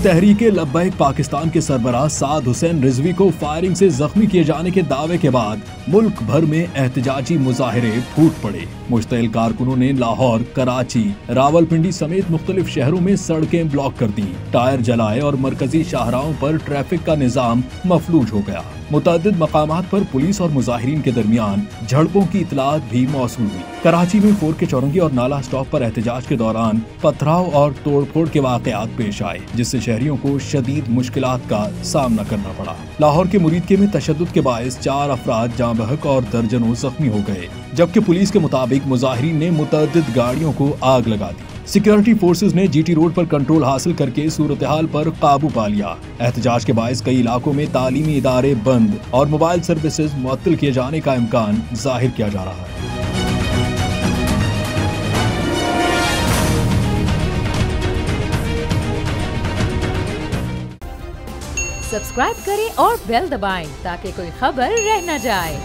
तहरीके लब्बैक पाकिस्तान के सरबराह साद हुसैन रिजवी को फायरिंग से जख्मी किए जाने के दावे के बाद मुल्क भर में एहतजाजी मुजाहिरे फूट पड़े। मुश्तइल कारकुनों ने लाहौर, कराची, रावलपिंडी समेत मुख्तलिफ शहरों में सड़कें ब्लॉक कर दी, टायर जलाए और मरकजी शाहराहों पर ट्रैफिक का निजाम मफलूज हो गया। मुतअद्दिद मकामात पर पुलिस और मुजाहिरीन के दरमियान झड़पों की इतलात भी मौसूल हुई। कराची में फोर के चौरंगी और नाला स्टॉप पर एहतजाज के दौरान पथराव और तोड़फोड़ के वाकयात पेश आए, जिससे शहरियों को शदीद मुश्किलात का सामना करना पड़ा। लाहौर के मुरीदके में तशद्दुद के बायस 4 अफराद जाँ बहक और दर्जनों जख्मी हो गए, जबकि पुलिस के मुताबिक मुजाहिरीन ने मुतअद्दिद गाड़ियों को आग लगा दी। सिक्योरिटी फोर्सेज ने जीटी रोड पर कंट्रोल हासिल करके सूरत हाल पर काबू पा लिया। एहतजाज के बायस कई इलाकों में तालीमी इदारे बंद और मोबाइल सर्विसेज मुअत्तल किए जाने का इम्कान जाहिर किया जा रहा है। सब्सक्राइब करें और बेल दबाएं ताकि कोई खबर रह न जाए।